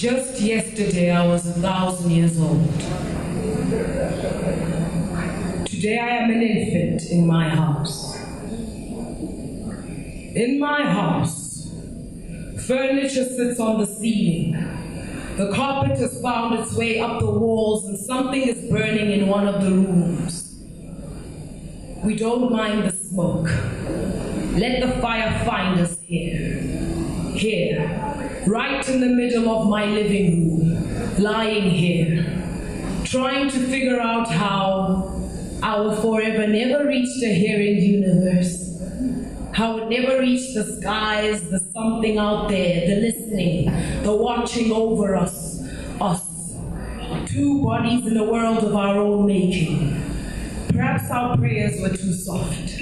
Just yesterday I was 1,000 years old. Today I am an infant in my house. In my house, furniture sits on the ceiling. The carpet has found its way up the walls and something is burning in one of the rooms. We don't mind the smoke. Let the fire find us here. Here, right in the middle of my living room, lying here, trying to figure out how I will forever never reach the hearing universe, how it never reach the skies, the something out there, the listening, the watching over us, two bodies in a world of our own making. Perhaps our prayers were too soft.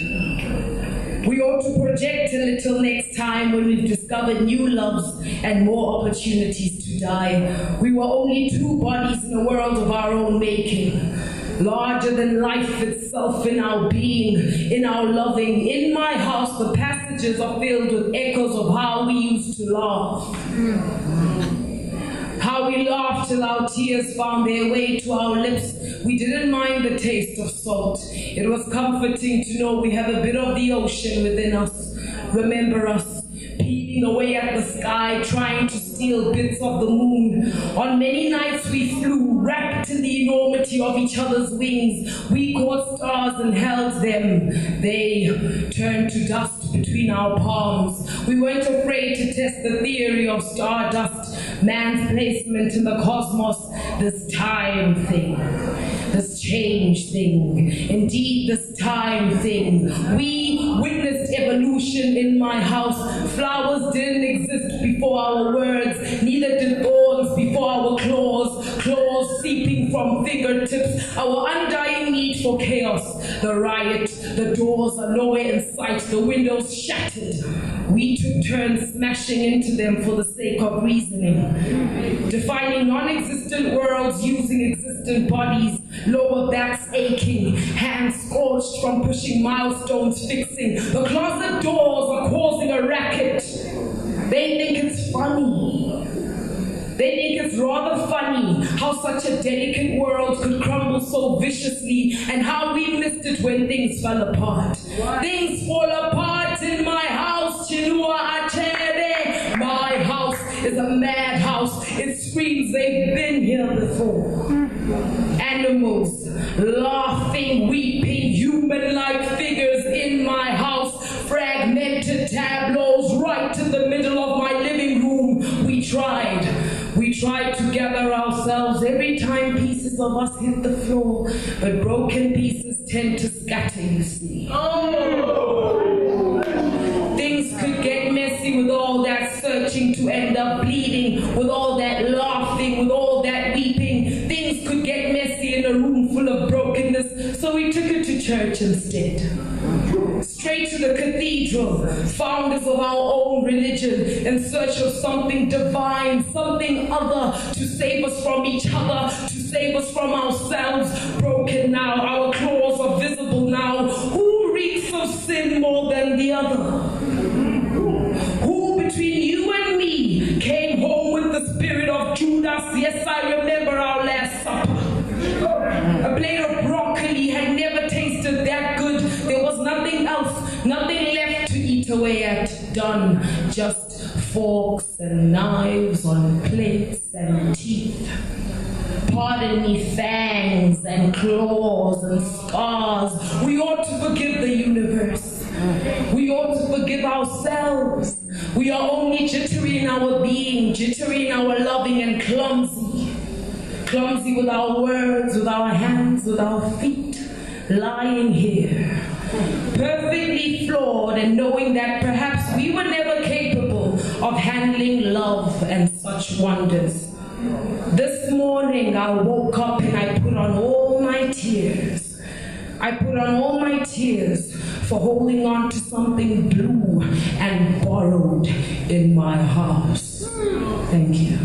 We ought to project a little next time when we've discovered new loves and more opportunities to die. We were only two bodies in a world of our own making, larger than life itself in our being, in our loving. In my house, the passages are filled with echoes of how we used to laugh. How we laughed till our tears found their way to our lips. We didn't mind the taste of salt. It was comforting to know we have a bit of the ocean within us. Remember us, peeling away at the sky, trying to steal bits of the moon. On many nights we flew, wrapped in the enormity of each other's wings. We caught stars and held them. They turned to dust between our palms. We weren't afraid to test the theory of stardust, man's placement in the cosmos, this time thing, this change thing, indeed this time thing. We witnessed evolution in my house. Flowers didn't exist before our words, neither did thorns before our claws seeping from fingertips, our undying need for chaos, the riot. The doors are nowhere in sight, the windows shattered. We took turns smashing into them for the sake of reasoning, defining non-existent worlds using existent bodies, lower backs aching, hands scorched from pushing milestones fixing. The closet doors are causing a racket. They think it's funny. They think it's rather funny how such a delicate world could crumble so viciously, and how we missed it when things fell apart. What? Things fall apart in my house, Chinua Achebe. My house is a madhouse. It screams they've been here before. Animals, laughing, weeping, human-like figures in my house. Fragmented tableaus right in the middle of my living room. We tried to gather ourselves every time pieces of us hit the floor, but broken pieces tend to scatter, you see. Oh. Things could get messy with all that searching to end up bleeding, with all that laughing, with all that weeping. Things could get messy in a room full of brokenness, so we took it to church instead. Straight to the cathedral, founders of our own religion, in search of something divine, something other, to save us from each other, to save us from ourselves. Broken now, our claws are visible now. Who reeks of sin more than the other? Who between you and me came home with the spirit of Judas? Yes, I remember our last supper. A plate of broccoli had never tasted that good. There was nothing else, nothing left to eat away at. Done. Just forks and knives on plates and teeth. Pardon me, fangs and claws and scars. We ought to forgive the universe. We ought to forgive ourselves. We are only jittery in our being, jittery in our loving, and clumsy. Clumsy with our words, with our hands, with our feet, lying here, perfectly flawed, and knowing that perhaps we were never capable of handling love and such wonders. This morning I woke up and I put on all my tears. I put on all my tears for holding on to something blue and borrowed in my house. Thank you.